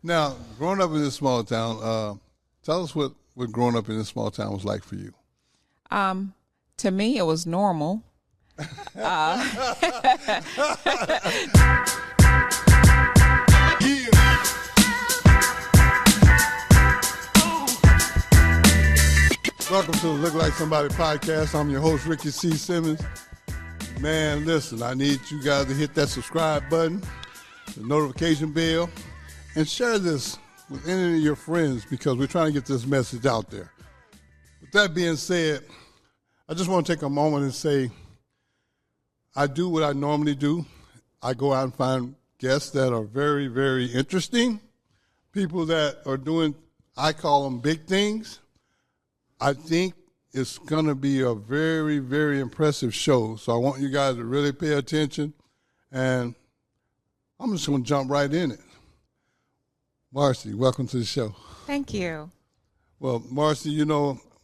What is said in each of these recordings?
Now, growing up in this small town, tell us what growing up in this small town was like for you. To me, it was normal. Welcome to the Look Like Somebody podcast. I'm your host, Ricky C. Simmons. Man, listen, I need you guys to hit that subscribe button, the notification bell, and share this with any of your friends because we're trying to get this message out there. With that being said, I just want to take a moment and say I do what I normally do. I go out and find guests that are very, very interesting, people that are doing, I call them big things. I think it's going to be a very, very impressive show. So I want you guys to really pay attention, and I'm just going to jump right in it. Marcy, welcome to the show. Thank you. Well, Marcy,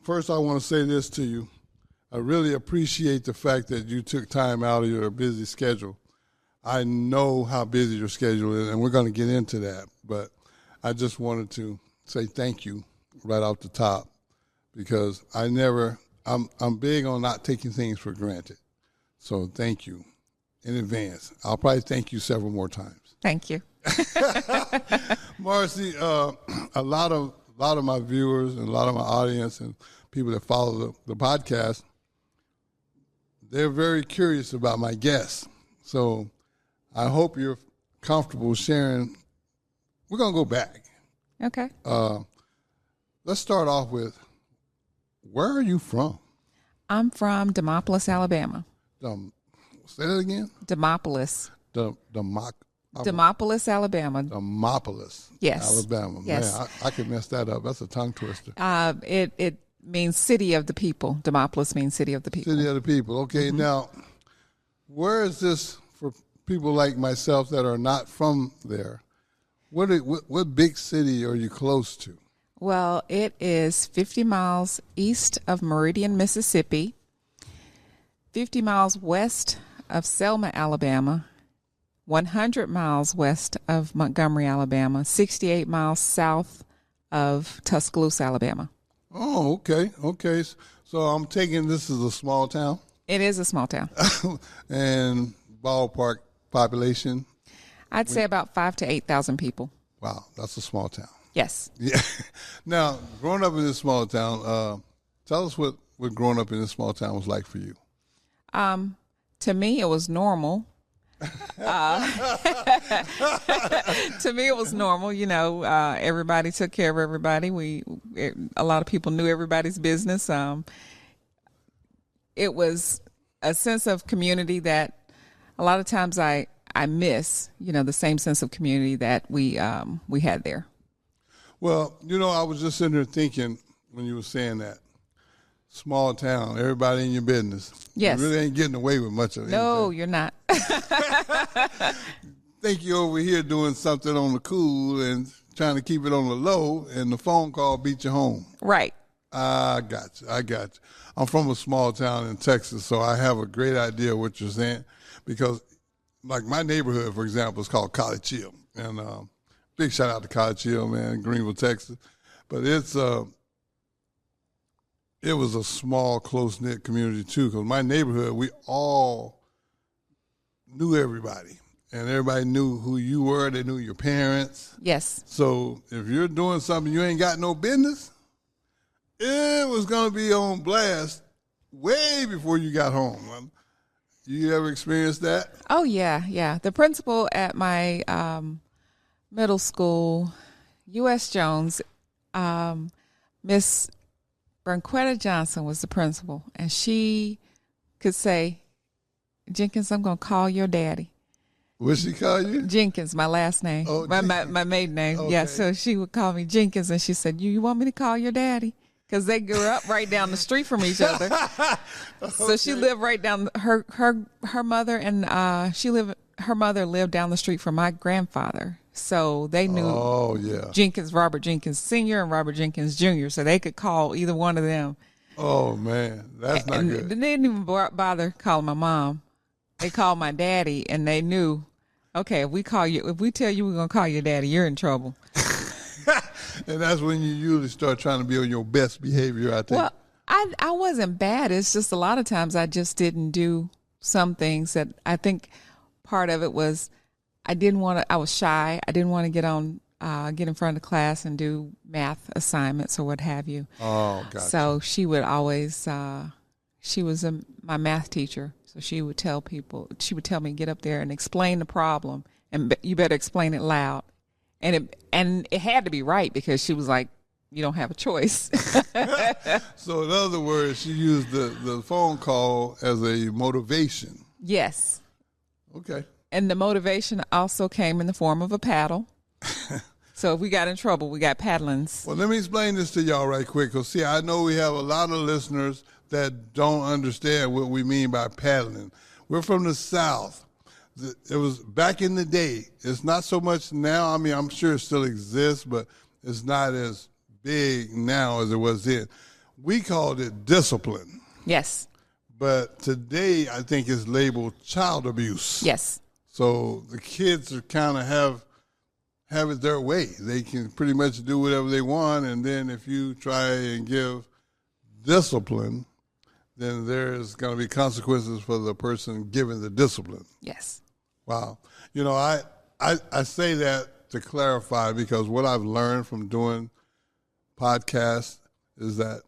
first I want to say this to you. I really appreciate the fact that you took time out of your busy schedule. I know how busy your schedule is, and we're going to get into that. But I just wanted to say thank you right off the top because I'm big on not taking things for granted. So thank you in advance. I'll probably thank you several more times. Thank you. Marcy, a lot of my viewers and a lot of my audience and people that follow the podcast, they're very curious about my guests. So I hope you're comfortable sharing. We're going to go back. Okay. Let's start off with, where are you from? I'm from Demopolis, Alabama. Say that again? Demopolis. Demopolis, Alabama. Demopolis, yes. Alabama. Yes. Man, I could mess that up. That's a tongue twister. It means city of the people. Demopolis means city of the people. City of the people. Okay, Now, where is this for people like myself that are not from there? What big city are you close to? Well, it is 50 miles east of Meridian, Mississippi, 50 miles west of Selma, Alabama, 100 miles west of Montgomery, Alabama, 68 miles south of Tuscaloosa, Alabama. Oh, okay. So I'm taking this as a small town? It is a small town. And ballpark population? I'd say about 5,000 to 8,000 people. Wow, that's a small town. Yes. Yeah. Now, growing up in this small town, tell us what growing up in this small town was like for you. To me, it was normal. To me, it was normal. Everybody took care of everybody. A lot of people knew everybody's business. It was a sense of community that a lot of times I miss. The same sense of community that we had there. Well, I was just sitting here thinking when you were saying that. Small town, everybody in your business. Yes. You really ain't getting away with much of it. No, you're not. Think you're over here doing something on the cool and trying to keep it on the low, and the phone call beat you home. Right. I got you. I'm from a small town in Texas, so I have a great idea of what you're saying because, like, my neighborhood, for example, is called College Hill. And big shout out to College Hill, man, Greenville, Texas. But it was a small, close-knit community, too, because my neighborhood, we all knew everybody, and everybody knew who you were. They knew your parents. Yes. So if you're doing something you ain't got no business, it was going to be on blast way before you got home. You ever experienced that? Oh, yeah. The principal at my middle school, U.S. Jones, Miss Bernquetta Johnson was the principal, and she could say, "Jenkins, I'm going to call your daddy." What'd she call you? Jenkins, my last name, oh, my maiden name. Okay. Yeah, so she would call me Jenkins, and she said, "You want me to call your daddy?" Because they grew up right down the street from each other. So she lived right down her mother, and her mother lived down the street from my grandfather. So they knew Robert Jenkins Sr. and Robert Jenkins Jr., so they could call either one of them. Oh, man, that's not good. They didn't even bother calling my mom. They called my daddy, and they knew okay, if we tell you we're going to call your daddy, you're in trouble. And that's when you usually start trying to be on your best behavior, I think. Well, I wasn't bad. It's just a lot of times I just didn't do some things that I think part of it was I was shy. I didn't want to get in front of the class and do math assignments or what have you. Oh, gotcha. So she would always, she was my math teacher. So she would tell me, get up there and explain the problem, and you better explain it loud. And it had to be right, because she was like, you don't have a choice. So in other words, she used the phone call as a motivation. Yes. Okay. And the motivation also came in the form of a paddle. So if we got in trouble, we got paddlings. Well, let me explain this to y'all right quick. Because, see, I know we have a lot of listeners that don't understand what we mean by paddling. We're from the South. It was back in the day. It's not so much now. I mean, I'm sure it still exists, but it's not as big now as it was then. We called it discipline. Yes. But today, I think it's labeled child abuse. Yes. So the kids are kind of have it their way. They can pretty much do whatever they want, and then if you try and give discipline, then there's going to be consequences for the person giving the discipline. Yes. Wow. You know, I say that to clarify, because what I've learned from doing podcasts is that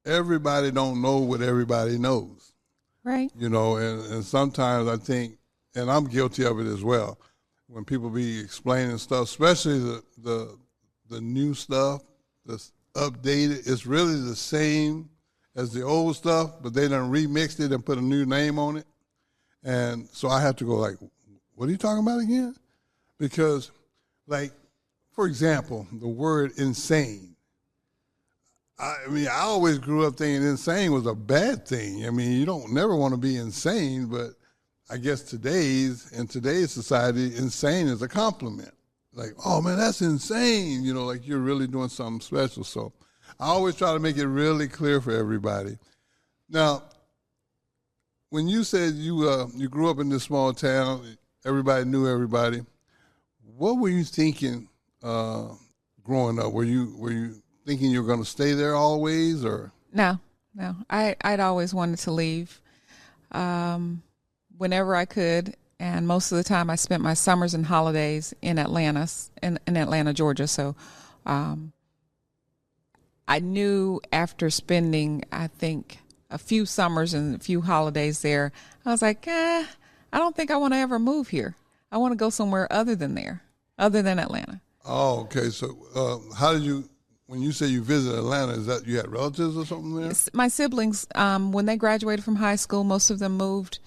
everybody don't know what everybody knows. Right. You know, and sometimes I think, and I'm guilty of it as well, when people be explaining stuff, especially the new stuff that's updated, it's really the same as the old stuff, but they done remixed it and put a new name on it. And so I have to go like, what are you talking about again? Because, like, for example, the word insane. I mean, I always grew up thinking insane was a bad thing. I mean, you don't never want to be insane, but I guess in today's society, insane is a compliment. Like, oh, man, that's insane. You know, like you're really doing something special. So I always try to make it really clear for everybody. Now, when you said you grew up in this small town, everybody knew everybody, what were you thinking growing up? Were you thinking you were going to stay there always, or? No. I'd always wanted to leave whenever I could, and most of the time I spent my summers and holidays in Atlanta, Georgia. So I knew after spending, I think, a few summers and a few holidays there, I was like, I don't think I want to ever move here. I want to go somewhere other than Atlanta. Oh, okay. So how did you, when you say you visited Atlanta, is that you had relatives or something there? My siblings, when they graduated from high school, most of them moved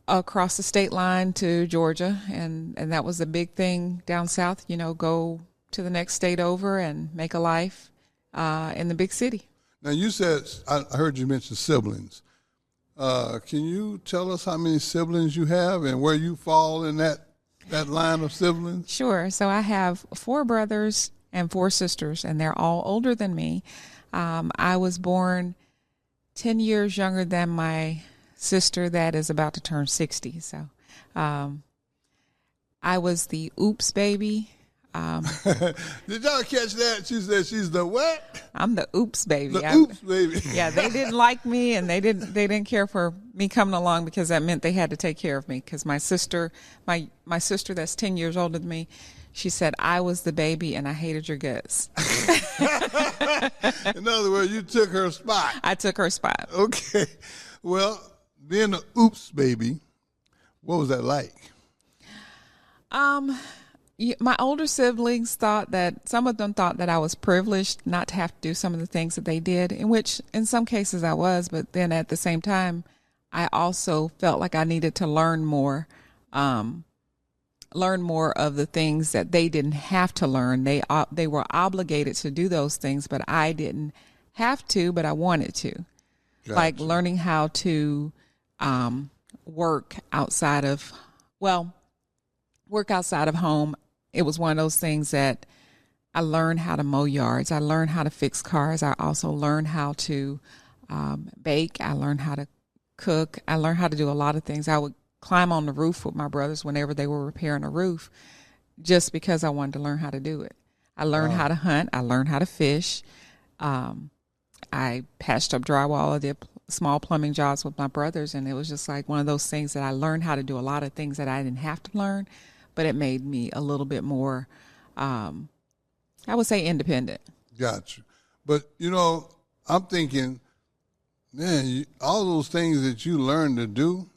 across the state line to Georgia, and that was a big thing down south, you know, go to the next state over and make a life in the big city. Now, you said, I heard you mention siblings. Can you tell us how many siblings you have and where you fall in that line of siblings? Sure. So I have 4 brothers and 4 sisters, and they're all older than me. I was born 10 years younger than my sister that is about to turn 60. So I was the oops baby. Did y'all catch that? She said she's the what? I'm the oops baby. The oops baby. Yeah, they didn't like me, and they didn't care for me coming along, because that meant they had to take care of me. Because my sister that's 10 years older than me, she said I was the baby and I hated your guts. In other words, you took her spot. I took her spot. Okay. Well, being an oops baby, what was that like? My older siblings some of them thought that I was privileged not to have to do some of the things that they did, in which in some cases I was, but then at the same time, I also felt like I needed to learn more of the things that they didn't have to learn. They were obligated to do those things, but I didn't have to, but I wanted to. Gotcha. Like learning how to work outside of home. It was one of those things that I learned how to mow yards. I learned how to fix cars. I also learned how to bake. I learned how to cook. I learned how to do a lot of things. I would climb on the roof with my brothers whenever they were repairing a roof, just because I wanted to learn how to do it. I learned how to hunt. I learned how to fish. I patched up drywall. I did small plumbing jobs with my brothers, and it was just like one of those things that I learned how to do a lot of things that I didn't have to learn, but it made me a little bit more, I would say, independent. Gotcha. But, I'm thinking, man, all those things that you learned to do,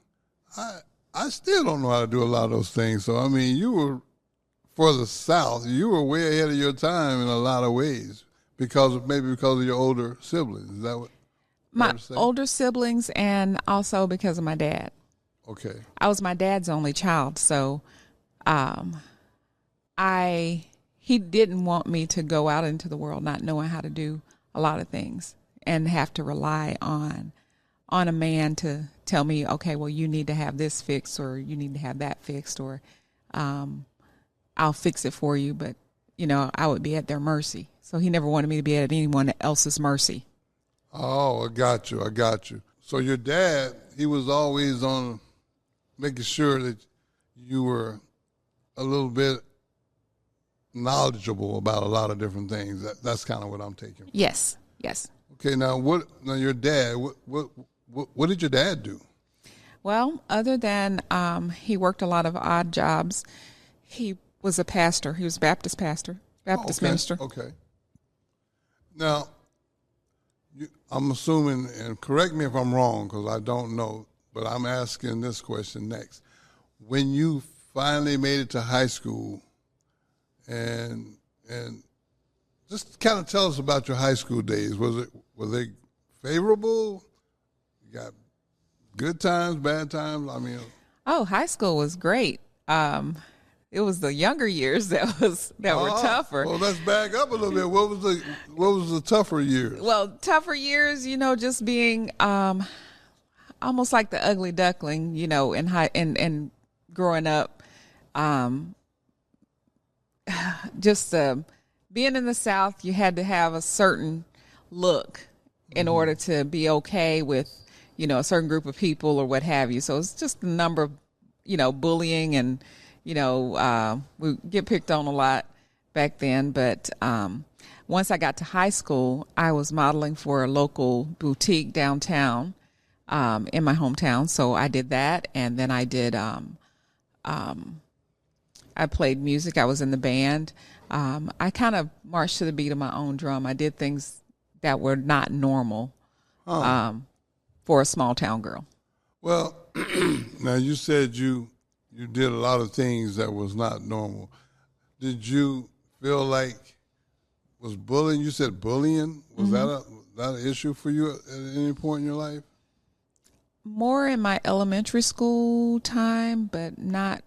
I still don't know how to do a lot of those things. So, I mean, you were, for the South, you were way ahead of your time in a lot of ways because of your older siblings. Is that what? My older siblings, and also because of my dad. Okay. I was my dad's only child, so he didn't want me to go out into the world not knowing how to do a lot of things and have to rely on a man to tell me, okay, well, you need to have this fixed or you need to have that fixed, or I'll fix it for you. But, I would be at their mercy. So he never wanted me to be at anyone else's mercy. Oh, I got you. So your dad, he was always on making sure that you were a little bit knowledgeable about a lot of different things. That's kind of what I'm taking. Yes. Okay, now your dad, what did your dad do? Well, other than he worked a lot of odd jobs, he was a pastor. He was a Baptist pastor, Baptist minister. Okay. Now, I'm assuming, and correct me if I'm wrong because I don't know, but I'm asking this question next. When you finally made it to high school, and just kind of tell us about your high school days. Were they favorable? You got good times, bad times? I mean, high school was great. It was the younger years that were tougher. Well, let's back up a little bit. What was the tougher years? Well, tougher years, just being almost like the ugly duckling, and growing up, just being in the South, you had to have a certain look in order to be okay with, a certain group of people or what have you. So it's just a number of, bullying and, we get picked on a lot back then. But once I got to high school, I was modeling for a local boutique downtown in my hometown. So I did that. And then I did, I played music. I was in the band. I kind of marched to the beat of my own drum. I did things that were not normal for a small town girl. Well, now you said you did a lot of things that was not normal. Did you feel like was bullying? You said bullying. Was that an issue for you at any point in your life? More in my elementary school time, but not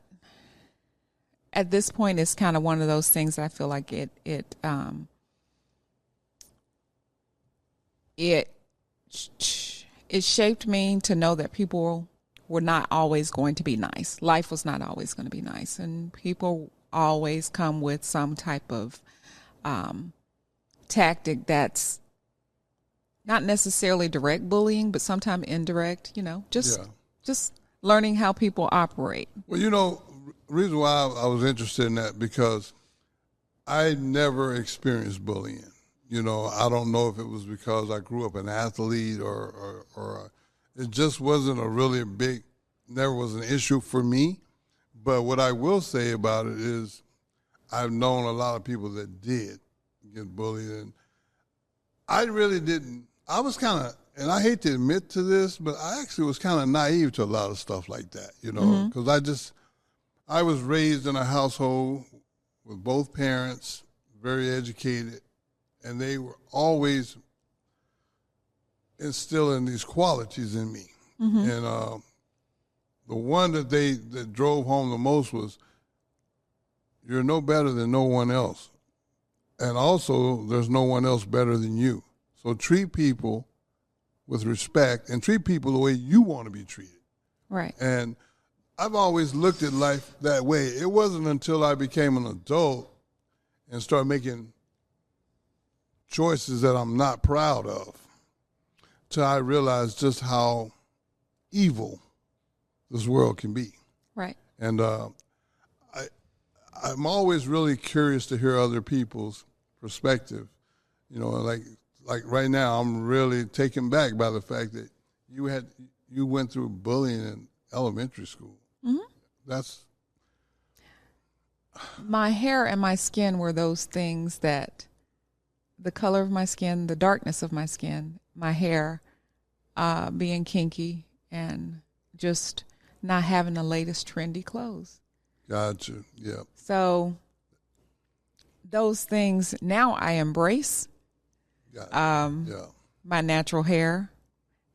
at this point. It's kind of one of those things that I feel like it shaped me to know that people were not always going to be nice. Life was not always going to be nice. And people always come with some type of tactic that's not necessarily direct bullying, but sometimes indirect, just learning how people operate. Well, the reason why I was interested in that, because I never experienced bullying. I don't know if it was because I grew up an athlete or it just wasn't never was an issue for me. But what I will say about it is I've known a lot of people that did get bullied, and I really didn't. I was kind of, and I hate to admit to this, but I actually was kind of naive to a lot of stuff like that, because I was raised in a household with both parents, very educated, and they were always instilling these qualities in me. And the one that drove home the most was, you're no better than no one else. And also, there's no one else better than you. So treat people with respect and treat people the way you want to be treated. Right. And I've always looked at life that way. It wasn't until I became an adult and started making choices that I'm not proud of till I realized just how evil this world can be. Right. And I'm always really curious to hear other people's perspective. You know, like right now, I'm really taken back by the fact that you went through bullying in elementary school. Mm-hmm. That's my hair and my skin were those things that the color of my skin, the darkness of my skin, my hair being kinky, and just not having the latest trendy clothes. Gotcha. Yeah. So those things now I embrace. Yeah. My natural hair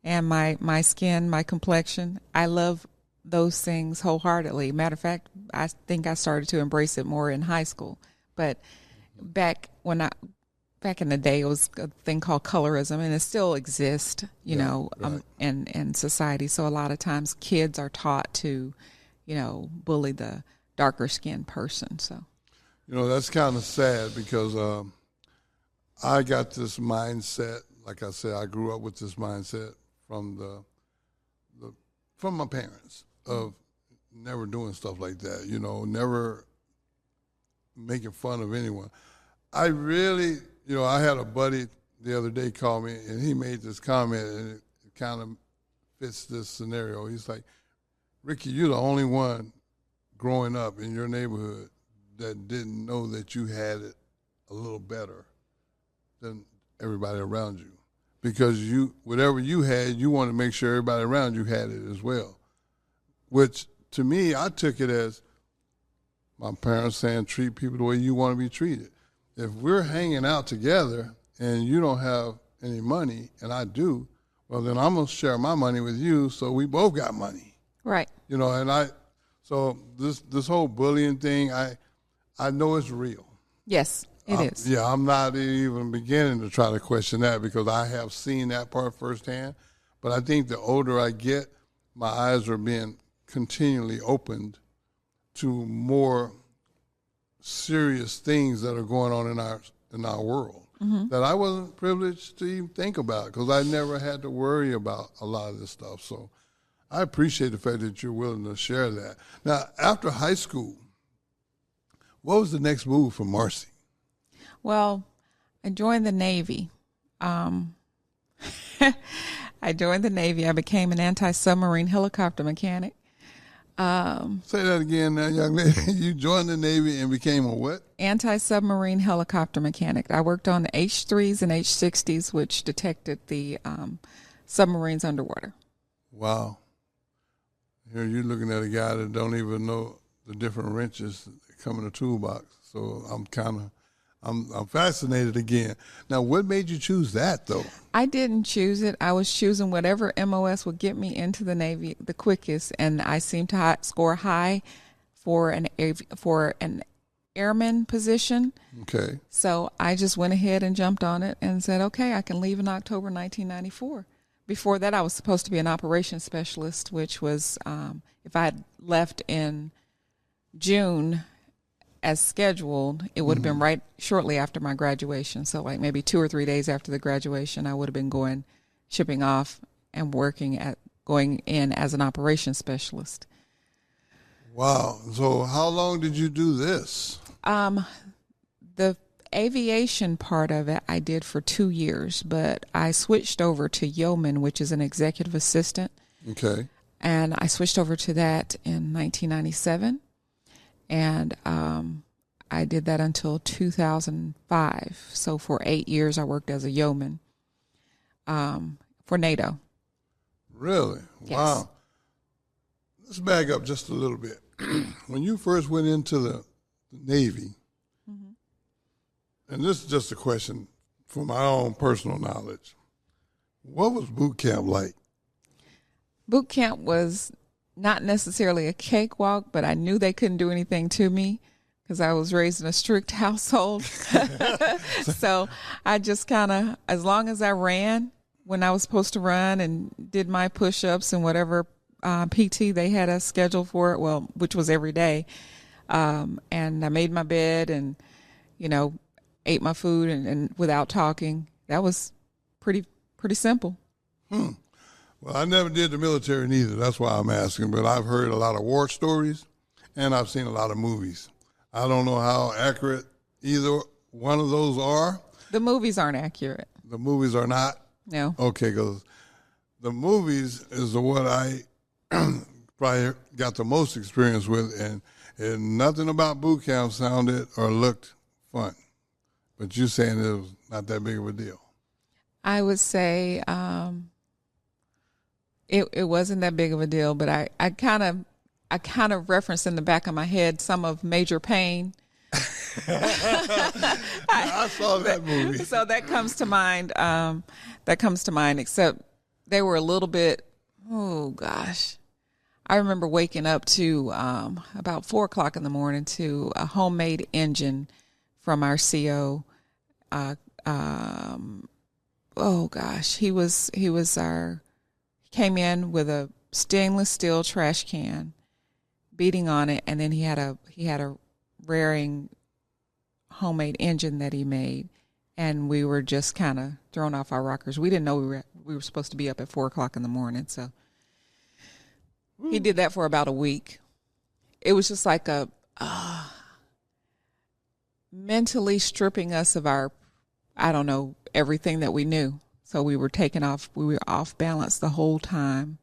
and my skin, my complexion. I love those things wholeheartedly. Matter of fact, I think I started to embrace it more in high school. But back in the day, it was a thing called colorism, and it still exists, you know, right. in society. So a lot of times kids are taught to, you know, bully the darker skinned person. So, You know, that's kind of sad because I got this mindset. Like I said, I grew up with this mindset from from my parents of never doing stuff like that. You know, never making fun of anyone. I really, you know, I had a buddy the other day call me, and he made this comment, and it kind of fits this scenario. He's like, "Ricky, you're the only one growing up in your neighborhood that didn't know that you had it a little better than everybody around you. Because whatever you had, you want to make sure everybody around you had it as well." Which, to me, I took it as my parents saying, treat people the way you want to be treated. If we're hanging out together and you don't have any money and I do, well, then I'm going to share my money with you so we both got money. right. You know, and so this whole bullying thing, I know it's real. Yes, it is. Yeah, I'm not even beginning to try to question that because I have seen that part firsthand. But I think the older I get, my eyes are being continually opened to more serious things that are going on in our world that I wasn't privileged to even think about because I never had to worry about a lot of this stuff. So I appreciate the fact that you're willing to share that. Now, after high school, what was the next move for Marcy? Well, I joined the Navy. I joined the Navy. I became an anti-submarine helicopter mechanic. Say that again now, young lady. You joined the Navy and became a what? Anti-submarine helicopter mechanic. I worked on the H-3s and H-60s, which detected the submarines underwater. Wow. Here you're looking at a guy that don't even know the different wrenches that come in a toolbox. So I'm fascinated again. Now, what made you choose that, though? I didn't choose it. I was choosing whatever MOS would get me into the Navy the quickest, and I seemed to score high for an airman position. Okay. So I just went ahead and jumped on it and said, okay, I can leave in October 1994. Before that, I was supposed to be an operations specialist, which was if I had left in June as scheduled, it would have been right shortly after my graduation. So like maybe 2 or 3 days after the graduation, I would have been shipping off and going in as an operations specialist. Wow. So how long did you do this? The aviation part of it I did for 2 years, but I switched over to yeoman, which is an executive assistant. Okay. And I switched over to that in 1997. And I did that until 2005. So for 8 years, I worked as a yeoman for NATO. Really? Yes. Wow. Let's back up just a little bit. When you first went into the Navy, and this is just a question for my own personal knowledge, what was boot camp like? Boot camp was not necessarily a cakewalk, but I knew they couldn't do anything to me because I was raised in a strict household. So I just kind of, as long as I ran when I was supposed to run and did my push-ups and whatever PT they had us scheduled for it, well, which was every day, and I made my bed and, you know, ate my food and without talking. That was pretty simple. Well, I never did the military neither. That's why I'm asking. But I've heard a lot of war stories, and I've seen a lot of movies. I don't know how accurate either one of those are. The movies aren't accurate. The movies are not? No. Okay, because the movies is the one I probably got the most experience with, and nothing about boot camp sounded or looked fun. But you're saying it was not that big of a deal. I would say it wasn't that big of a deal, but I kind of referenced in the back of my head some of Major Payne. I saw that movie. So that comes to mind. Except they were a little bit, oh gosh. I remember waking up to about 4 o'clock in the morning to a homemade engine from our CO. Oh gosh, he came in with a stainless steel trash can, beating on it, and then he had a raring homemade engine that he made, and we were just kind of thrown off our rockers. We didn't know we were supposed to be up at 4 o'clock in the morning, so he did that for about a week. It was just like a mentally stripping us of our, I don't know, everything that we knew. So we were off balance the whole time,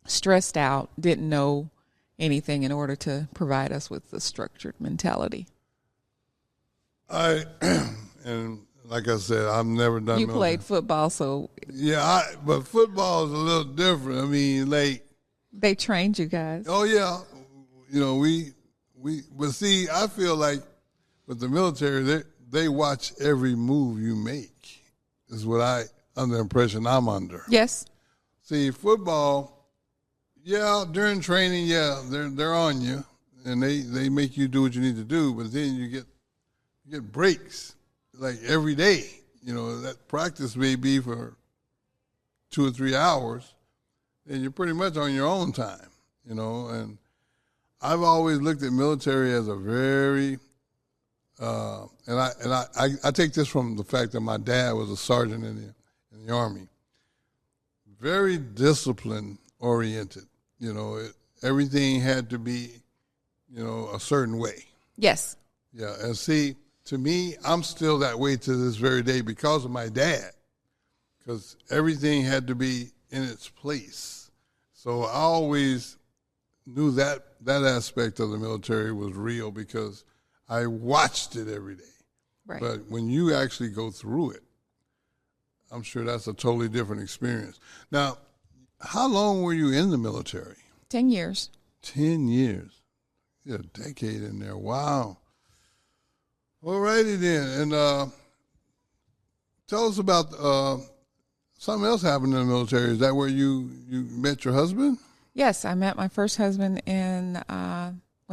stressed out, didn't know anything in order to provide us with the structured mentality. And like I said, I've never done. You played football, so yeah. But football is a little different. I mean, like they trained you guys. Oh yeah, we. But see, I feel like with the military, they watch every move you make. Is what under the impression I'm under. Yes. See, football, yeah, during training, yeah, they're on you, and they make you do what you need to do. But then you get breaks like every day. That practice may be for 2 or 3 hours, and you're pretty much on your own time. And I've always looked at military as a very and I take this from the fact that my dad was a sergeant in the Army. Very discipline oriented. Everything had to be, a certain way. Yes. Yeah, and see, to me, I'm still that way to this very day because of my dad, because everything had to be in its place. So I always knew that aspect of the military was real because I watched it every day. Right. But when you actually go through it, I'm sure that's a totally different experience. Now, how long were you in the military? 10 years. 10 years. Yeah, a decade in there. Wow. All righty then. And tell us about something else happened in the military. Is that where you met your husband? Yes, I met my first husband when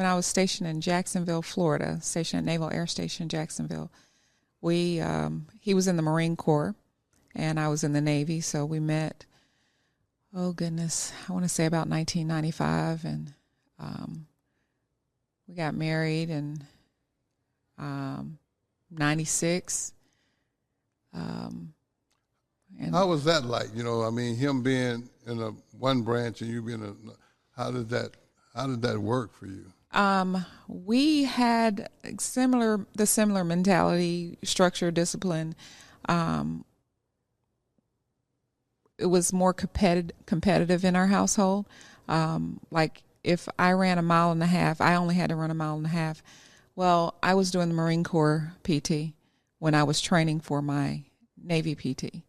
I was stationed in Jacksonville, Florida, stationed at Naval Air Station, Jacksonville. He was in the Marine Corps, and I was in the Navy, so we met, oh goodness, I want to say about 1995, and we got married in 96. And how was that like? Him being in one branch and you being how did that work for you? We had the similar mentality, structure, discipline. It was more competitive in our household. Like if I ran a mile and a half, I only had to run a mile and a half. Well, I was doing the Marine Corps PT when I was training for my Navy PT.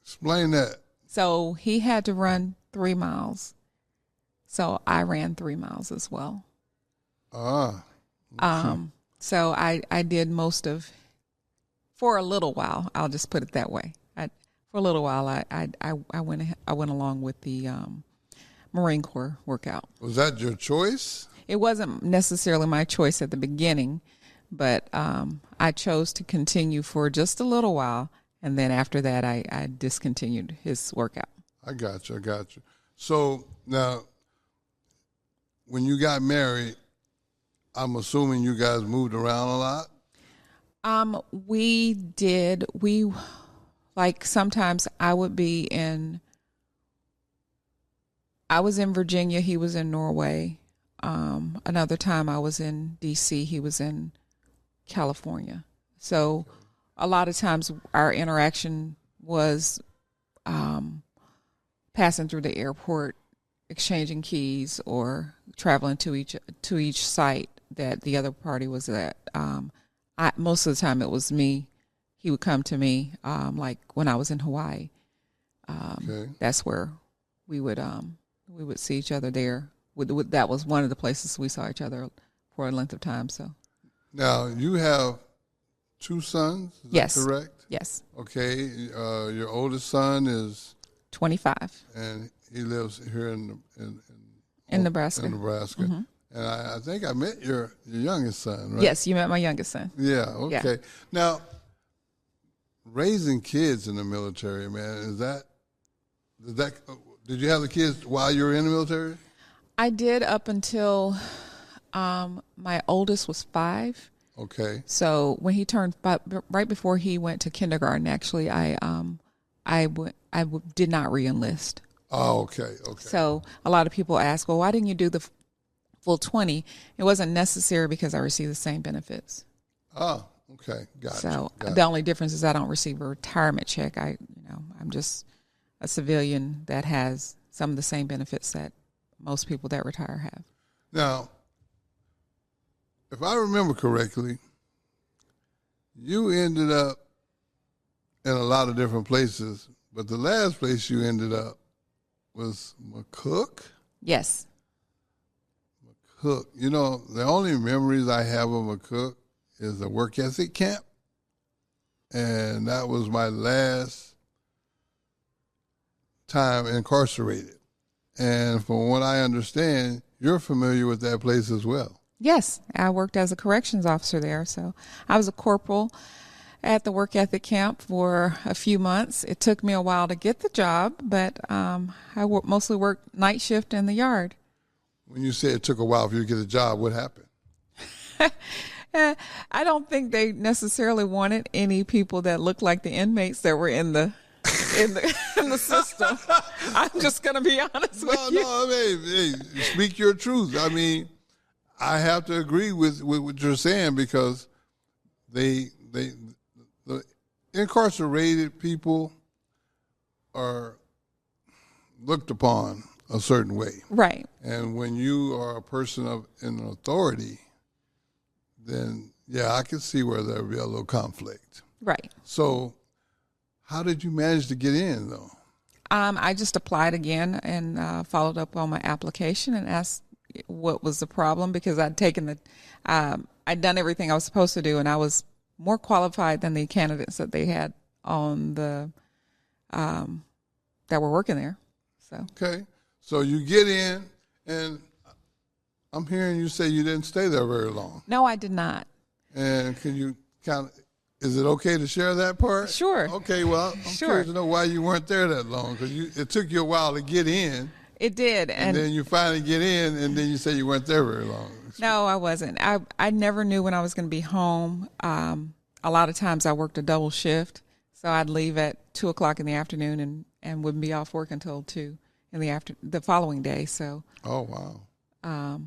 Explain that. So he had to run 3 miles. So I ran 3 miles as well. So I did for a little while, I'll just put it that way. For a little while, I went along with the Marine Corps workout. Was that your choice? It wasn't necessarily my choice at the beginning, but I chose to continue for just a little while, and then after that, I discontinued his workout. I got you. So now, when you got married, I'm assuming you guys moved around a lot? We did. Like sometimes I was in Virginia, he was in Norway. Another time I was in DC, he was in California. So a lot of times our interaction was passing through the airport, exchanging keys, or traveling to each site that the other party was at. Most of the time it was me. He would come to me, like when I was in Hawaii. That's where we would see each other there. That was one of the places we saw each other for a length of time. So now you have 2 sons. Is yes, that correct? Yes. Okay. Your oldest son is 25, and he lives here in Nebraska. In Nebraska. Mm-hmm. And I think I met your youngest son, right? Yes, you met my youngest son. Yeah. Okay. Yeah. Now, raising kids in the military, man, did you have the kids while you were in the military? I did up until my oldest was 5. Okay. So when he turned, right before he went to kindergarten, actually, I did not re-enlist. Oh, okay. So a lot of people ask, well, why didn't you do the full 20? It wasn't necessary because I received the same benefits. Oh, okay. Gotcha. The only difference is I don't receive a retirement check. I'm just a civilian that has some of the same benefits that most people that retire have. Now, if I remember correctly, you ended up in a lot of different places, but the last place you ended up was McCook? Yes. McCook. You know, the only memories I have of McCook is the work ethic camp, and that was my last time incarcerated. And from what I understand, you're familiar with that place as well. Yes, I worked as a corrections officer there. So I was a corporal at the work ethic camp for a few months. It took me a while to get the job, but I mostly worked night shift in the yard. When you say it took a while for you to get a job, what happened? I don't think they necessarily wanted any people that looked like the inmates that were in the system. I'm just going to be honest with you. No, I mean, hey, speak your truth. I mean, I have to agree with what you're saying because the incarcerated people are looked upon a certain way. Right. And when you are a person in authority, then, yeah, I can see where there would be a little conflict. Right. So how did you manage to get in, though? I just applied again and followed up on my application and asked what was the problem because I'd done everything I was supposed to do, and I was more qualified than the candidates that they had on that were working there. So okay, so you get in, and I'm hearing you say you didn't stay there very long. No, I did not. And can you is it okay to share that part? Sure. Okay, well, I'm curious to know why you weren't there that long because it took you a while to get in. It did. And then you finally get in, and then you say you weren't there very long. No, I wasn't. I never knew when I was going to be home. A lot of times I worked a double shift, so I'd leave at 2 o'clock in the afternoon and wouldn't be off work until 2 in the following day. So. Oh, wow.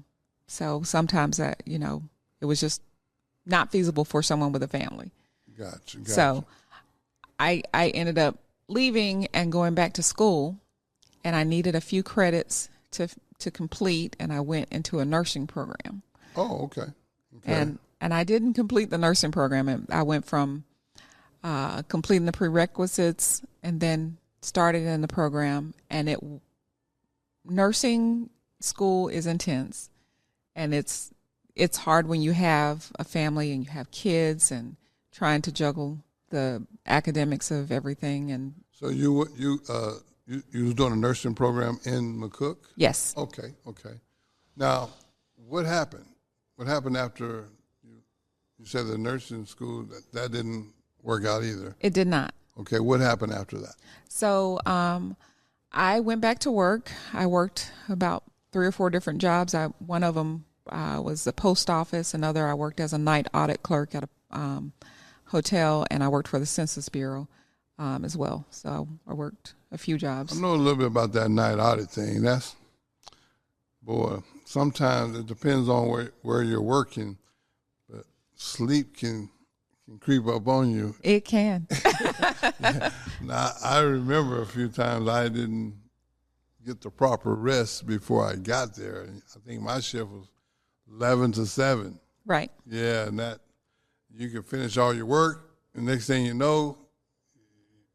So sometimes it was just not feasible for someone with a family. Gotcha. So I ended up leaving and going back to school, and I needed a few credits to complete, and I went into a nursing program. Oh, okay. And I didn't complete the nursing program. And I went from completing the prerequisites and then started in the program. And nursing school is intense, and it's hard when you have a family and you have kids and trying to juggle the academics of everything. And so you was doing a nursing program in McCook? Yes. Okay. Now, what happened? What happened after you said the nursing school, that didn't work out either? It did not. Okay, what happened after that? So I went back to work. I worked about 3 or 4 different jobs. One of them was the post office. Another, I worked as a night audit clerk at a hotel, and I worked for the Census Bureau. as well. So I worked a few jobs. I know a little bit about that night audit thing. That's, boy, sometimes it depends on where you're working, but sleep can creep up on you. It can. Now, I remember a few times I didn't get the proper rest before I got there. I think my shift was 11 to 7. Right. Yeah, and that you can finish all your work, and next thing you know,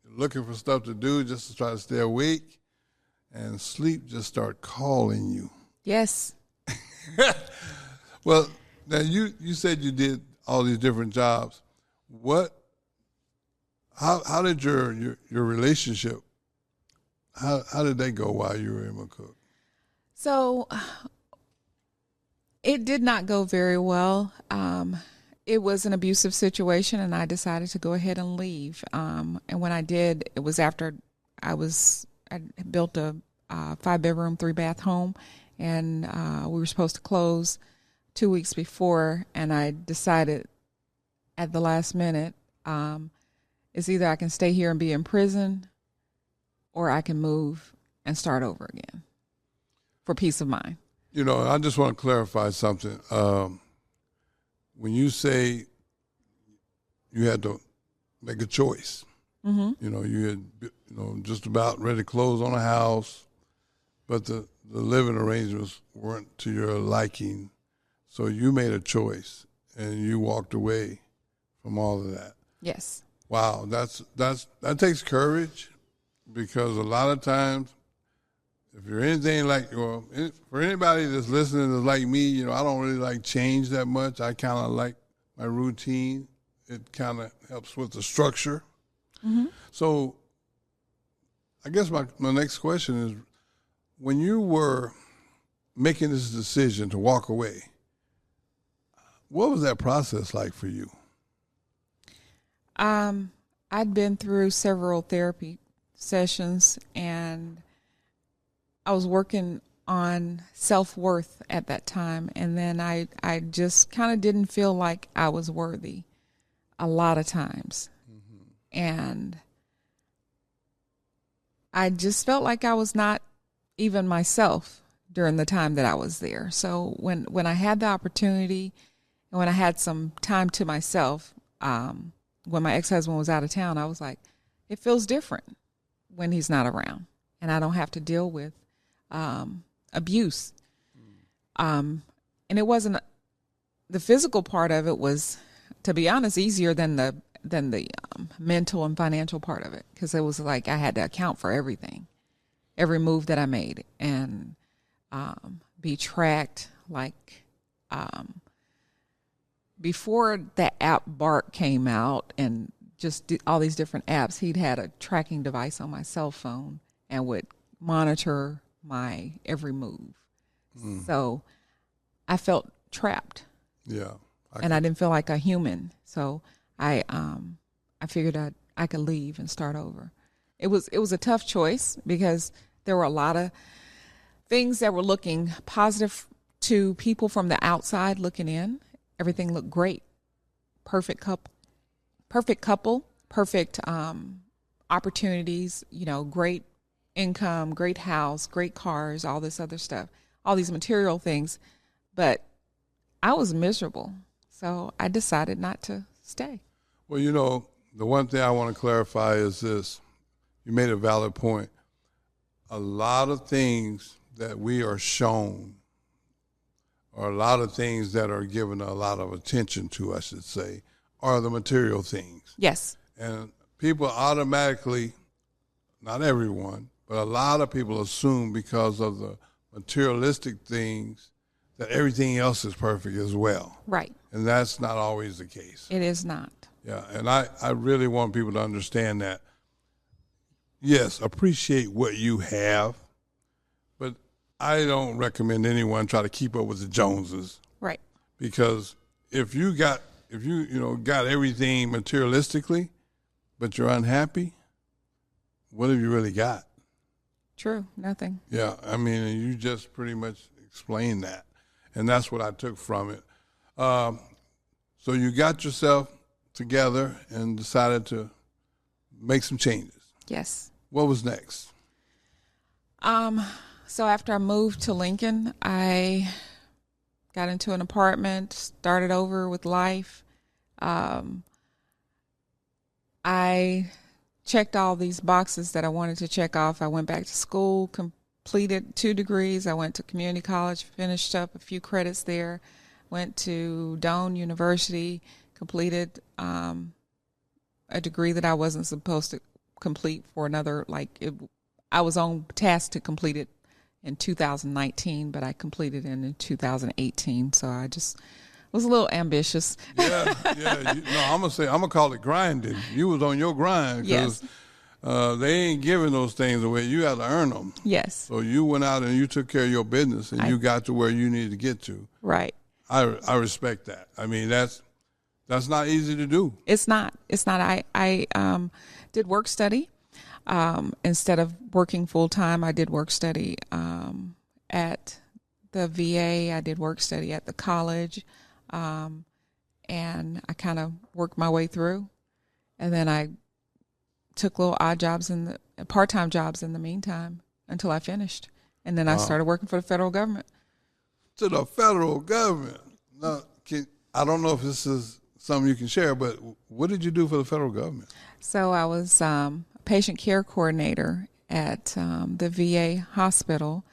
you're looking for stuff to do just to try to stay awake, and sleep just start calling you. Yes. Well, now you said you did all these different jobs. How did your relationship, how did that go while you were in McCook? So it did not go very well. It was an abusive situation, and I decided to go ahead and leave. And when I did, it was after I built a 5-bedroom, 3-bath home, and we were supposed to close 2 weeks before, and I decided at the last minute, it's either I can stay here and be in prison, or I can move and start over again for peace of mind. You know, I just want to clarify something. When you say you had to make a choice, mm-hmm. You had just about ready to close on a house, but the living arrangements weren't to your liking, so you made a choice and you walked away from all of that. Yes. Wow, that takes courage, because a lot of times, if you're anything like, for anybody that's listening that's like me, I don't really like change that much. I kind of like my routine. It kind of helps with the structure. Mm-hmm. So I guess my next question is, when you were making this decision to walk away, what was that process like for you? I'd been through several therapy sessions, and I was working on self-worth at that time, and then I just kind of didn't feel like I was worthy a lot of times. Mm-hmm. And I just felt like I was not even myself during the time that I was there. So when I had the opportunity, and when I had some time to myself, when my ex-husband was out of town, I was like, it feels different when he's not around, and I don't have to deal with abuse. And it wasn't, the physical part of it was, to be honest, easier than the mental and financial part of it, because it was like I had to account for everything, every move that I made, and be tracked. Like before the app Bark came out and just all these different apps, he'd had a tracking device on my cell phone and would monitor my every move. So I felt trapped. Yeah. I didn't feel like a human. So I figured I could leave and start over. It was a tough choice, because there were a lot of things that were looking positive to people from the outside looking in. Everything looked great. Perfect couple, perfect opportunities, great income, great house, great cars, all this other stuff, all these material things. But I was miserable. So I decided not to stay. Well, the one thing I want to clarify is this. You made a valid point. A lot of things that we are shown, or a lot of things that are given a lot of attention to, I should say, are the material things. Yes. And people automatically, not everyone, but a lot of people assume, because of the materialistic things, that everything else is perfect as well. Right. And that's not always the case. It is not. Yeah, and I really want people to understand that. Yes, appreciate what you have, but I don't recommend anyone try to keep up with the Joneses. Right. Because if you got everything materialistically, but you're unhappy, what have you really got? True, nothing. Yeah, I mean, you just pretty much explained that, and that's what I took from it. So you got yourself together and decided to make some changes. Yes. What was next? So after I moved to Lincoln, I got into an apartment, started over with life. I checked all these boxes that I wanted to check off. I went back to school, completed 2 degrees. I went to community college, finished up a few credits there, went to Doane University, completed a degree that I wasn't supposed to complete for another, I was on task to complete it in 2019, but I completed it in 2018. So I just was a little ambitious. Yeah. I'm gonna call it grinding. You was on your grind because they ain't giving those things away. You got to earn them. Yes. So you went out and you took care of your business, and you got to where you needed to get to. Right. I respect that. I mean, that's not easy to do. It's not. I did work study. Instead of working full time, I did work study at the VA. I did work study at the college, and I kind of worked my way through. And then I took little odd jobs part-time jobs in the meantime until I finished. And then I started working for the federal government. To the federal government. Now, I don't know if this is something you can share, but what did you do for the federal government? So I was patient care coordinator at the VA hospital.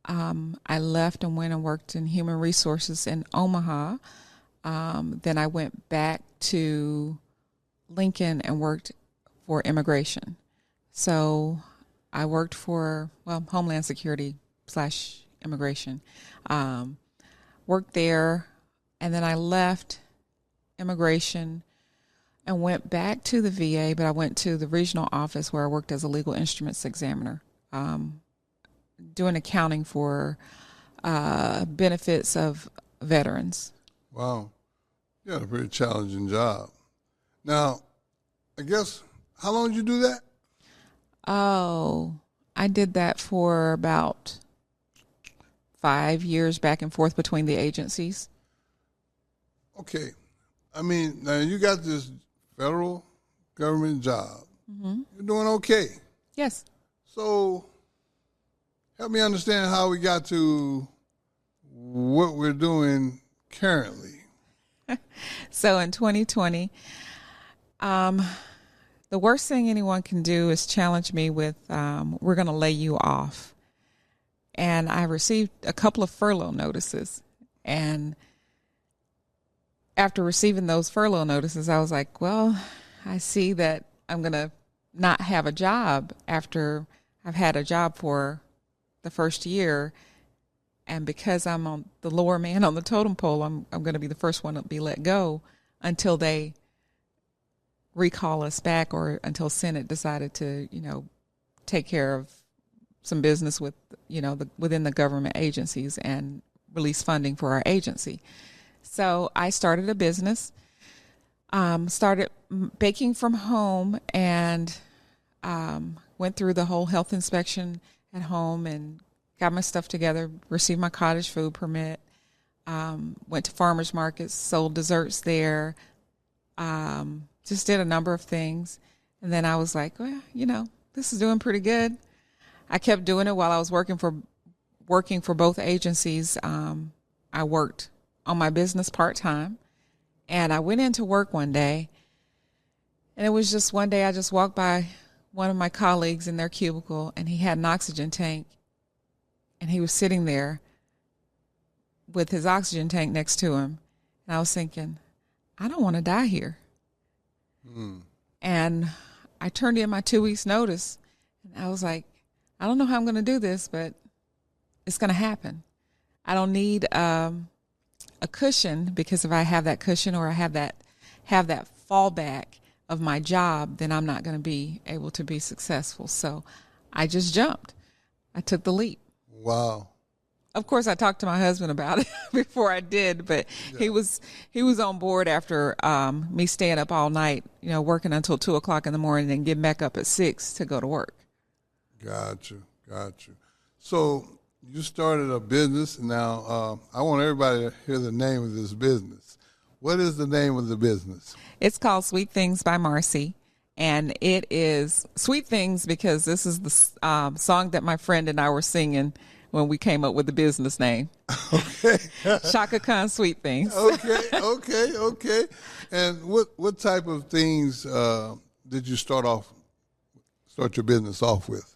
I left and went and worked in human resources in Omaha. Then I went back to Lincoln and worked for immigration. So I worked for, Homeland Security / immigration. Worked there, and then I left immigration and went back to the VA, but I went to the regional office where I worked as a legal instruments examiner, doing accounting for benefits of veterans. Wow. You had a pretty challenging job. Now, I guess, how long did you do that? Oh, I did that for about 5 years back and forth between the agencies. Okay. I mean, now you got this federal government job. Mm-hmm. You're doing okay. Yes. So help me understand how we got to what we're doing currently. So in 2020, the worst thing anyone can do is challenge me with, we're going to lay you off. And I received a couple of furlough notices. And after receiving those furlough notices, I was like, well, I see that I'm going to not have a job after I've had a job for the first year. And because I'm on the lower man on the totem pole, I'm going to be the first one to be let go until they recall us back or until Senate decided to, take care of some business with, within the government agencies and release funding for our agency. So I started a business, started baking from home, and went through the whole health inspection at home and got my stuff together, received my cottage food permit, went to farmers markets, sold desserts there, just did a number of things. And then I was like, well, this is doing pretty good. I kept doing it while I was working for both agencies. I worked on my business part-time, and I went into work one day, and it was just one day I just walked by one of my colleagues in their cubicle, and he had an oxygen tank, and he was sitting there with his oxygen tank next to him. And I was thinking, I don't want to die here. And I turned in my 2 weeks notice, and I was like, I don't know how I'm going to do this, but it's going to happen. I don't need a cushion, because if I have that cushion or I have that fallback of my job, then I'm not going to be able to be successful. So I just jumped. I took the leap. Wow. Of course, I talked to my husband about it before I did, but he was on board after me staying up all night, working until 2:00 in the morning and getting back up at 6 to go to work. Got you. So you started a business. Now, I want everybody to hear the name of this business. What is the name of the business? It's called Sweet Things by Marcy, And it is Sweet Things because this is the song that my friend and I were singing when we came up with the business name. Okay. Shaka Khan Sweet Things. Okay. And what type of things did you start your business off with?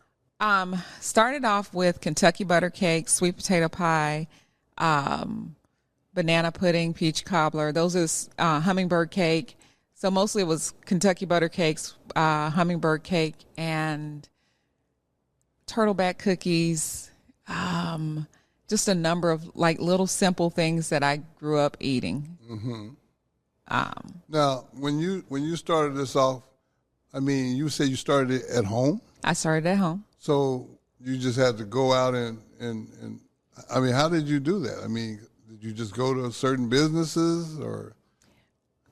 Started off with Kentucky butter cake, sweet potato pie, banana pudding, peach cobbler. Those is hummingbird cake. So mostly it was Kentucky butter cakes, hummingbird cake, and turtleback cookies. Just a number of like little simple things that I grew up eating. Mm-hmm. Now, when you started this off, I mean, you say you started it at home? I started at home. So you just had to go out and I mean, how did you do that? I mean, did you just go to certain businesses or,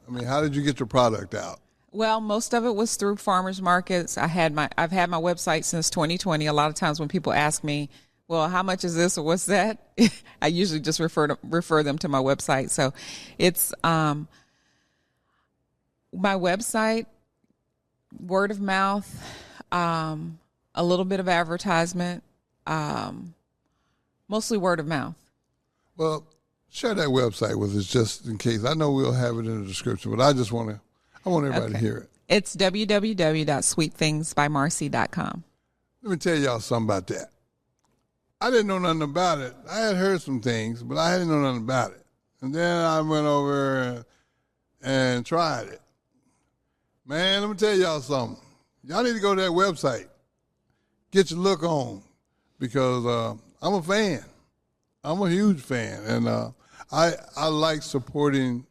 I mean, how did you get your product out? Well, most of it was through farmers markets. I've had my website since 2020. A lot of times when people ask me, well, how much is this or what's that? I usually just refer them to my website. So it's my website, word of mouth, a little bit of advertisement, mostly word of mouth. Well, share that website with us just in case. I know we'll have it in the description, but I want everybody to hear it. It's www.sweetthingsbymarcy.com. Let me tell y'all something about that. I didn't know nothing about it. I had heard some things, but I didn't know nothing about it. And then I went over and tried it. Man, let me tell y'all something. Y'all need to go to that website. Get your look on because I'm a fan. I'm a huge fan. And I like supporting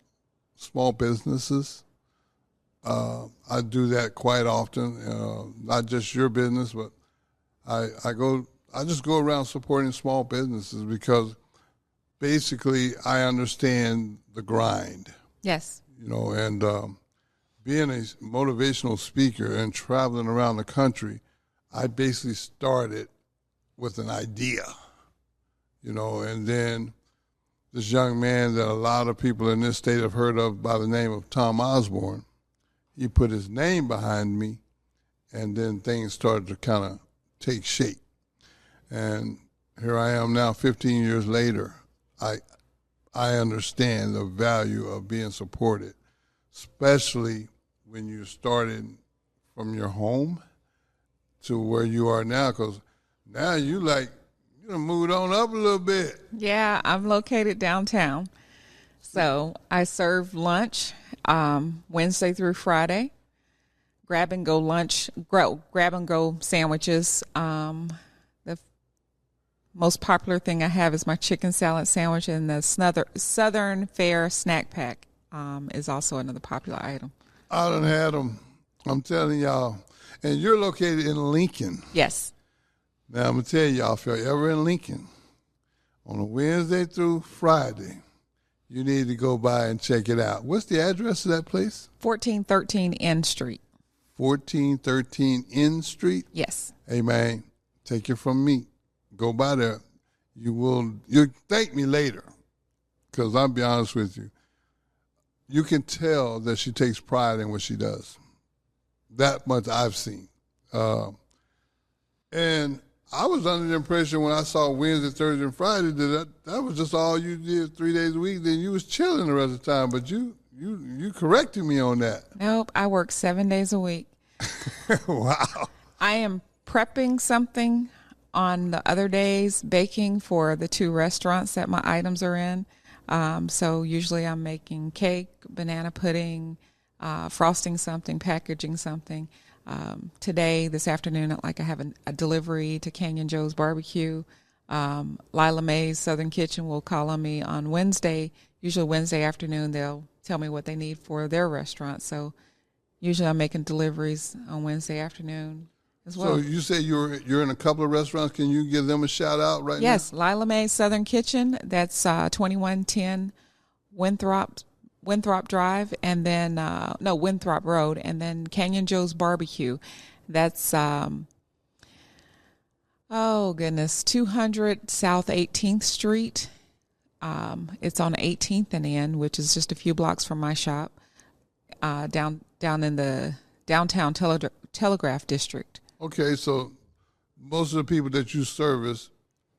small businesses. I do that quite often, not just your business, but I just go around supporting small businesses because basically I understand the grind. Yes. You know, and being a motivational speaker and traveling around the country, I basically started with an idea, you know, and then this young man that a lot of people in this state have heard of by the name of Tom Osborne, he put his name behind me, and then things started to kind of take shape. And here I am now 15 years later. I understand the value of being supported, especially when you started from your home to where you are now, because now you done moved on up a little bit. Yeah, I'm located downtown. So I serve lunch Wednesday through Friday. Grab and go sandwiches. The most popular thing I have is my chicken salad sandwich, and the Southern Fare snack pack is also another popular item. I done had them. I'm telling y'all. And you're located in Lincoln. Yes. Now, I'm going to tell y'all, if you're ever in Lincoln, on a Wednesday through Friday, you need to go by and check it out. What's the address of that place? 1413 N Street. 1413 N Street? Yes. Hey, man, take it from me. Go by there. You'll thank me later, because I'll be honest with you. You can tell that she takes pride in what she does. That much I've seen. And I was under the impression when I saw Wednesday, Thursday, and Friday that was just all you did 3 days a week. Then you was chilling the rest of the time. But you corrected me on that. Nope, I work 7 days a week. Wow. I am prepping something on the other days, baking for the 2 restaurants that my items are in. So usually I'm making cake, banana pudding, frosting something, packaging something. Today, this afternoon, I have a delivery to Canyon Joe's Barbecue. Lila Mae's Southern Kitchen will call on me on Wednesday. Usually Wednesday afternoon, they'll tell me what they need for their restaurant. So usually I'm making deliveries on Wednesday afternoon as well. So you say you're in a couple of restaurants. Can you give them a shout out right now? Yes, Lila Mae's Southern Kitchen. That's 2110 Winthrop Drive, and then Winthrop Road, and then Canyon Joe's Barbecue. That's 200 South 18th Street. It's on 18th and N, which is just a few blocks from my shop. Down in the downtown Telegraph District. Okay, so most of the people that you service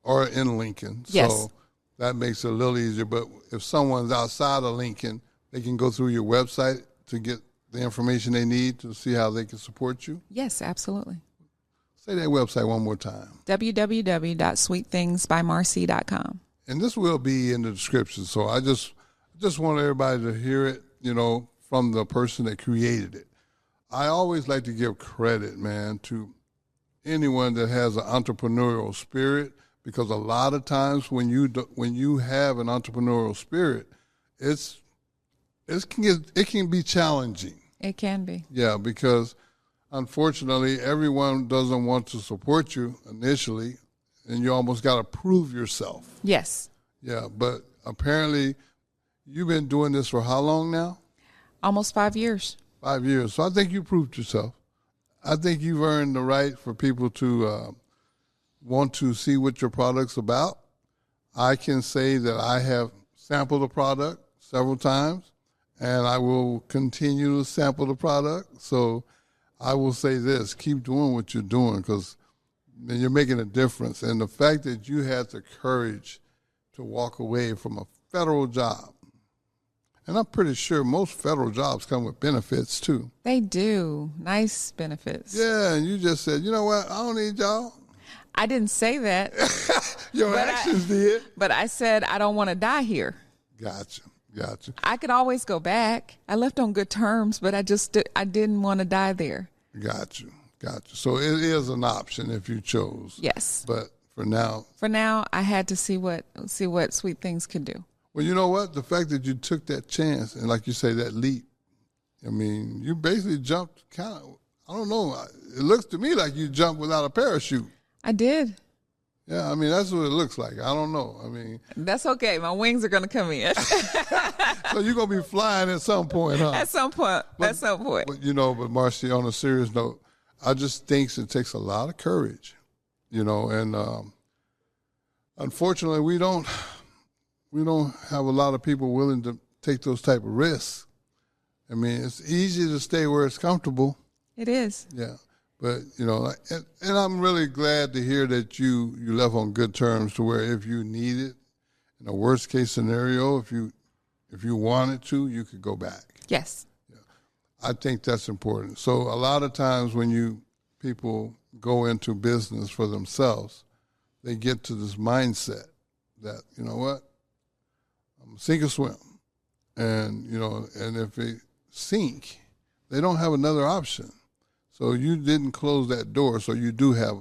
are in Lincoln. Yes. So that makes it a little easier. But if someone's outside of Lincoln, they can go through your website to get the information they need to see how they can support you? Yes, absolutely. Say that website one more time. www.sweetthingsbymarcy.com. And this will be in the description. So I just want everybody to hear it, from the person that created it. I always like to give credit, man, to anyone that has an entrepreneurial spirit, because a lot of times when you have an entrepreneurial spirit, it can be challenging. It can be. Yeah, because unfortunately everyone doesn't want to support you initially, and you almost got to prove yourself. Yes. Yeah, but apparently you've been doing this for how long now? Almost 5 years. 5 years. So I think you proved yourself. I think you've earned the right for people to want to see what your product's about. I can say that I have sampled the product several times, and I will continue to sample the product. So I will say this, keep doing what you're doing, because you're making a difference. And the fact that you had the courage to walk away from a federal job, and I'm pretty sure most federal jobs come with benefits too. They do. Nice benefits. Yeah, and you just said, you know what, I don't need y'all. I didn't say that. Your actions did. But I said I don't want to die here. Gotcha. I could always go back. I left on good terms, but I didn't want to die there. Gotcha. So it is an option if you chose. Yes. But for now, I had to see what Sweet Things could do. Well, you know what? The fact that you took that chance and, like you say, that leap, I mean, you basically jumped kind of, I don't know. It looks to me like you jumped without a parachute. I did. Yeah, I mean, that's what it looks like. I don't know. I mean. That's okay. My wings are going to come in. So you're going to be flying at some point, huh? At some point. But, but Marcy, on a serious note, I just think it takes a lot of courage, and unfortunately we don't have a lot of people willing to take those type of risks. I mean, it's easy to stay where it's comfortable. It is. Yeah. But, and I'm really glad to hear that you left on good terms, to where if you need it, in a worst case scenario, if you wanted to, you could go back. Yes. Yeah. I think that's important. So a lot of times when people go into business for themselves, they get to this mindset that, you know what, I'm sink or swim. And, and if they sink, they don't have another option. So you didn't close that door, so you do have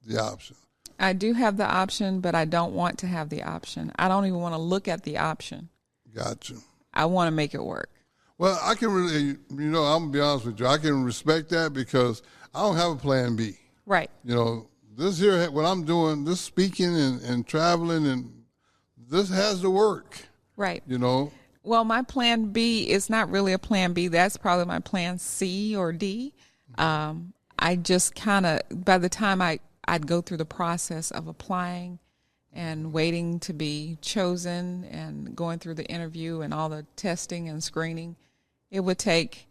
the option. I do have the option, but I don't want to have the option. I don't even want to look at the option. Gotcha. I want to make it work. Well, I can really, I'm going to be honest with you, I can respect that, because I don't have a plan B. Right. This here, what I'm doing, this speaking and traveling, and this has to work. Right. Well, my plan B is not really a plan B. That's probably my plan C or D. I just kind of, by the time I'd go through the process of applying and waiting to be chosen and going through the interview and all the testing and screening, it would take,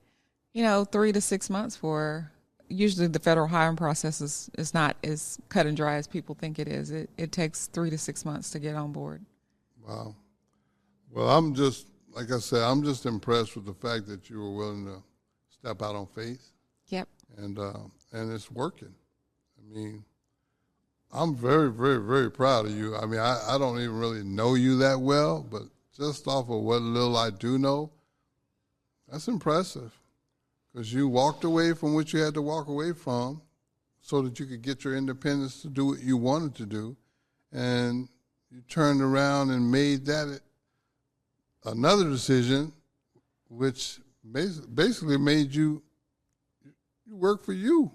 3 to 6 months for, usually the federal hiring process is not as cut and dry as people think it is. It takes 3 to 6 months to get on board. Wow. Well, like I said, I'm just impressed with the fact that you were willing to step out on faith. Yep. And it's working. I mean, I'm very, very, very proud of you. I mean, I don't even really know you that well, but just off of what little I do know, that's impressive. Because you walked away from what you had to walk away from so that you could get your independence to do what you wanted to do. And you turned around and made that another decision, which basically made you work for you.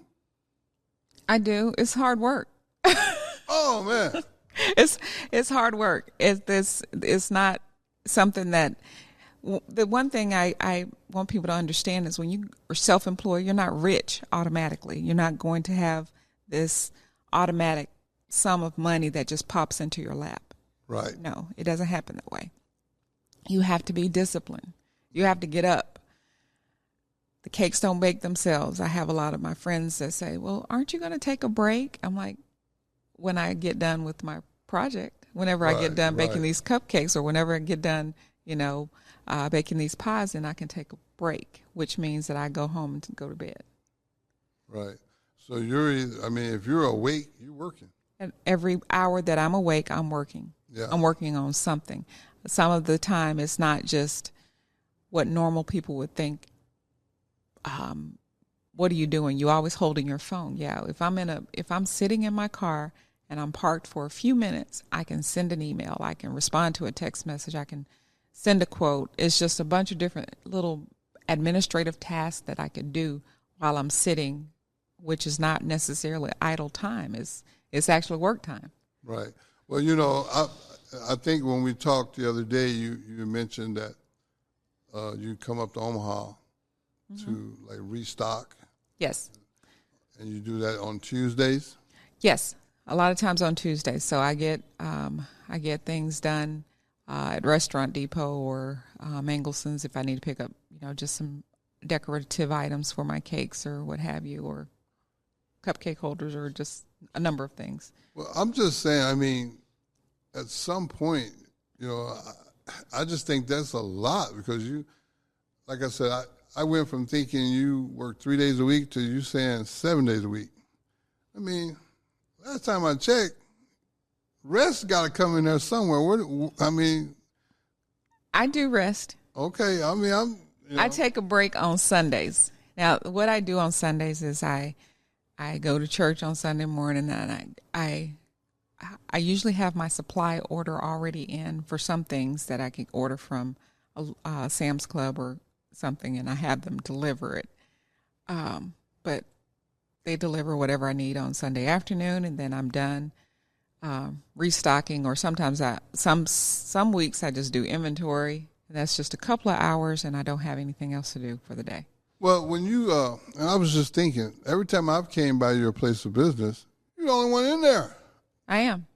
I do. It's hard work. Oh man, it's hard work. It's not something that. The one thing I want people to understand is when you are self-employed, you're not rich automatically. You're not going to have this automatic sum of money that just pops into your lap. Right. No, it doesn't happen that way. You have to be disciplined. You have to get up the cakes don't bake themselves. I have a lot of my friends that say, well, aren't you going to take a break? I'm like, when I get done with my project, whenever I get done baking these cupcakes, or whenever I get done, baking these pies, then I can take a break, which means that I go home and go to bed. Right. So if you're awake, you're working. And every hour that I'm awake, I'm working. Yeah. I'm working on something. Some of the time, it's not just what normal people would think. What are you doing? You always holding your phone. Yeah. If I'm sitting in my car and I'm parked for a few minutes, I can send an email. I can respond to a text message. I can send a quote. It's just a bunch of different little administrative tasks that I could do while I'm sitting, which is not necessarily idle time. It's actually work time. Right. Well, I think when we talked the other day, you mentioned that you come up to Omaha to like restock. Yes. And you do that on Tuesdays? Yes. A lot of times on Tuesdays. So I get things done at Restaurant Depot or Mangelson's if I need to pick up, just some decorative items for my cakes or what have you, or cupcake holders, or just a number of things. Well, I'm just saying, at some point, I just think that's a lot, because like I said, I went from thinking you work 3 days a week to you saying 7 days a week. Last time I checked, rest got to come in there somewhere. I do rest. Okay, I take a break on Sundays. Now, what I do on Sundays is I go to church on Sunday morning, and I usually have my supply order already in for some things that I can order from a Sam's Club or something, and I have them deliver it. But they deliver whatever I need on Sunday afternoon, and then I'm done restocking. Or sometimes some weeks I just do inventory. And that's just a couple of hours, and I don't have anything else to do for the day. Well, when you and I was just thinking, every time I've came by your place of business, you're the only one in there. I am.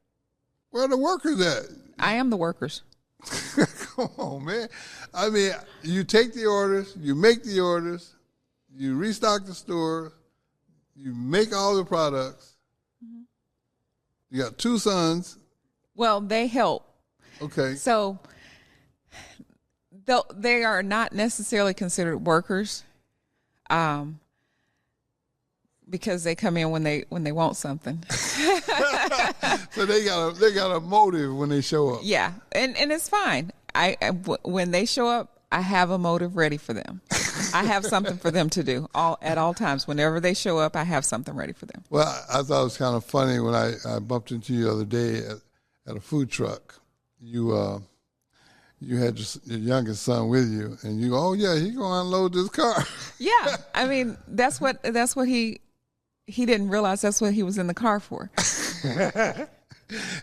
Where are the workers at? I am the workers. Come on, man. You take the orders, you make the orders, you restock the store, you make all the products. Mm-hmm. You got 2 sons. Well, they help. Okay. So they are not necessarily considered workers, because they come in when they want something. So they got a motive when they show up. Yeah, and it's fine. When they show up, I have a motive ready for them. I have something for them to do at all times. Whenever they show up, I have something ready for them. Well, I thought it was kind of funny when I bumped into you the other day at a food truck. You had your youngest son with you, and he gonna unload this car. Yeah, that's what he didn't realize that's what he was in the car for.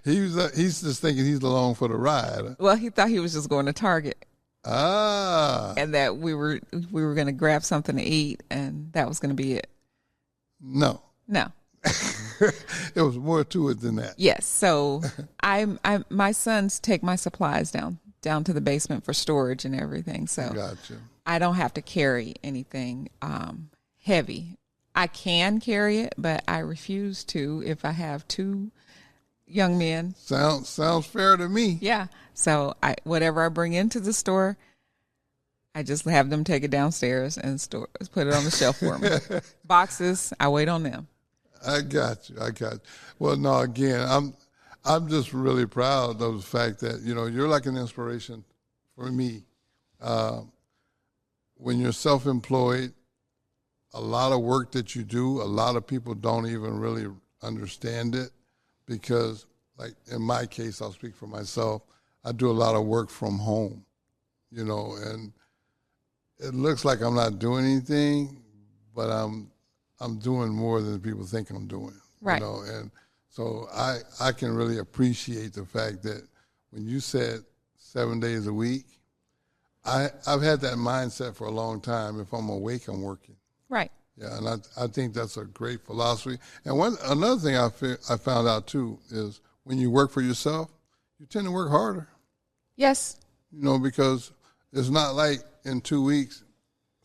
He's just thinking he's along for the ride. Well, he thought he was just going to Target. And that we were going to grab something to eat, and that was going to be it. No. There was more to it than that. Yes. So my sons take my supplies down to the basement for storage and everything. So gotcha. I don't have to carry anything heavy. I can carry it, but I refuse to if I have 2 young men. Sounds fair to me. Yeah. So whatever I bring into the store, I just have them take it downstairs and put it on the shelf for me. Boxes, I wait on them. I got you. Well, no, again, I'm just really proud of the fact that, you're like an inspiration for me. When you're self-employed, a lot of work that you do, a lot of people don't even really understand it, because, like in my case, I'll speak for myself, I do a lot of work from home, and it looks like I'm not doing anything, but I'm doing more than people think I'm doing. Right. And so I can really appreciate the fact that when you said 7 days a week, I've had that mindset for a long time. If I'm awake, I'm working. Right. Yeah, and I think that's a great philosophy. And another thing I found out too is when you work for yourself, you tend to work harder. Yes. Because it's not like in 2 weeks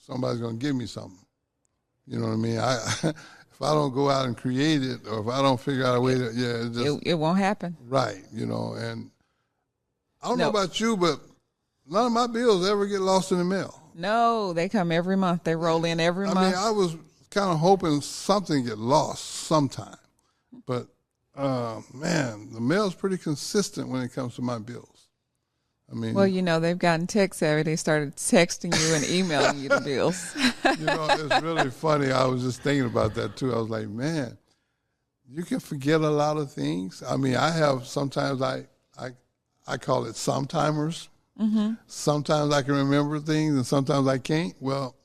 somebody's going to give me something. You know what I mean? If I don't go out and create it, or if I don't figure out a way to, it won't happen. Right, and I don't know about you, but none of my bills ever get lost in the mail. No, they come every month. They roll in every month. I mean, I was kind of hoping something get lost sometime. But, man, the mail's pretty consistent when it comes to my bills. I mean, well, they've gotten tech savvy. They started texting you and emailing you the bills. It's really funny. I was just thinking about that, too. I was like, man, you can forget a lot of things. I mean, I have sometimes I call it sometimers. Mm-hmm. Sometimes I can remember things and sometimes I can't. Well,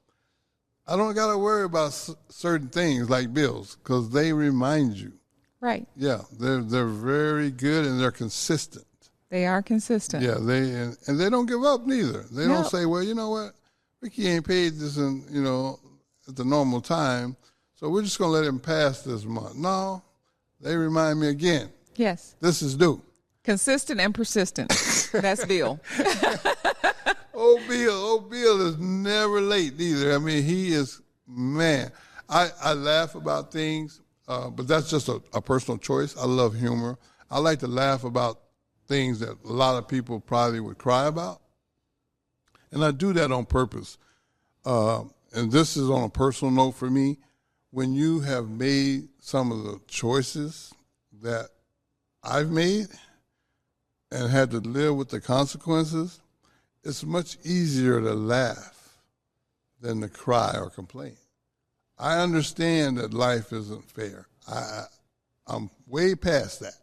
I don't got to worry about certain things like bills because they remind you. Right. Yeah, they're very good and they're consistent. They are consistent. Yeah, and they don't give up neither. They don't say, well, you know what, Ricky ain't paid this at the normal time, so we're just going to let him pass this month. No, they remind me again. Yes. This is due. Consistent and persistent. That's Bill. Old Bill is never late either. I mean, he is, man. I laugh about things, but that's just a personal choice. I love humor. I like to laugh about things that a lot of people probably would cry about. And I do that on purpose. And this is on a personal note for me. When you have made some of the choices that I've made and had to live with the consequences, it's much easier to laugh than to cry or complain. I understand that life isn't fair. I'm way past that.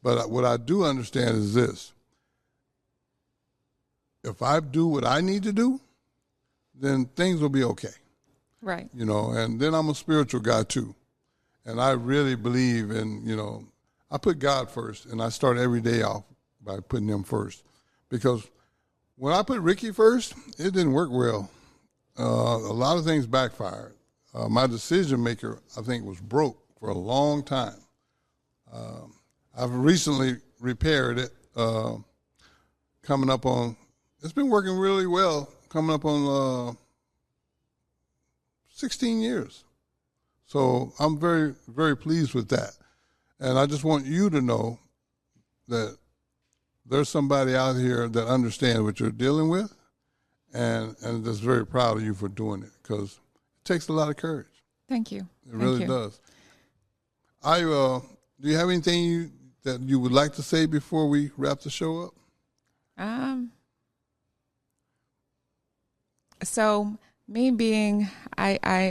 But what I do understand is this. If I do what I need to do, then things will be okay. Right. And then I'm a spiritual guy too. And I really believe in, I put God first, and I start every day off by putting him first. Because when I put Ricky first, it didn't work well. A lot of things backfired. My decision maker, I think, was broke for a long time. I've recently repaired it, coming up on, it's been working really well, coming up on 16 years. So I'm very, very pleased with that. And I just want you to know that there's somebody out here that understands what you're dealing with and that's very proud of you for doing it because it takes a lot of courage. Thank you. It really does. Do you have anything that you would like to say before we wrap the show up? So me being, I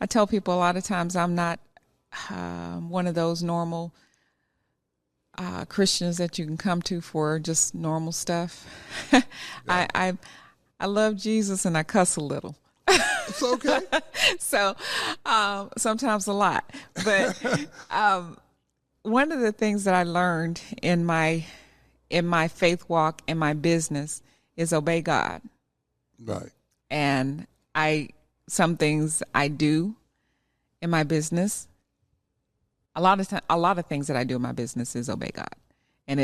tell people a lot of times I'm not one of those normal Christians that you can come to for just normal stuff. Yeah. I love Jesus and I cuss a little. It's okay. So sometimes a lot. But one of the things that I learned in my faith walk in my business is obey God. Right. And some things I do in my business, a lot of things that I do in my business is obey God. And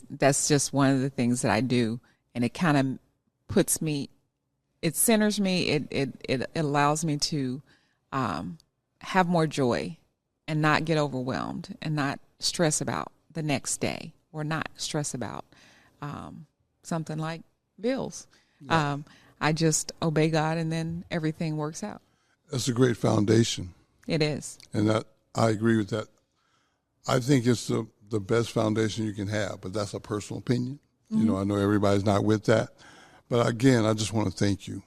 that's just one of the things that I do. And it kind of puts me, it centers me, it allows me to have more joy and not get overwhelmed and not stress about the next day or not stress about something like bills. Yeah. I just obey God and then everything works out. That's a great foundation. It is. And I agree with that. I think it's the best foundation you can have, but that's a personal opinion. Mm-hmm. I know everybody's not with that. But again, I just want to thank you.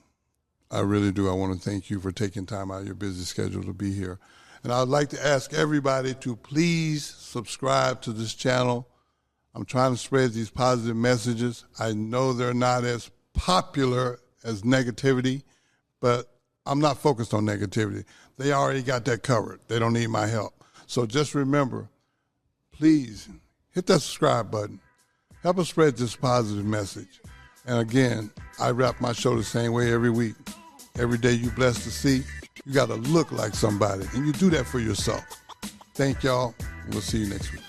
I really do. I want to thank you for taking time out of your busy schedule to be here. And I'd like to ask everybody to please subscribe to this channel. I'm trying to spread these positive messages. I know they're not as popular as negativity, but I'm not focused on negativity. They already got that covered. They don't need my help. So just remember, please hit that subscribe button. Help us spread this positive message. And again, I wrap my show the same way every week. Every day you blessed to see, you got to look like somebody. And you do that for yourself. Thank y'all. We'll see you next week.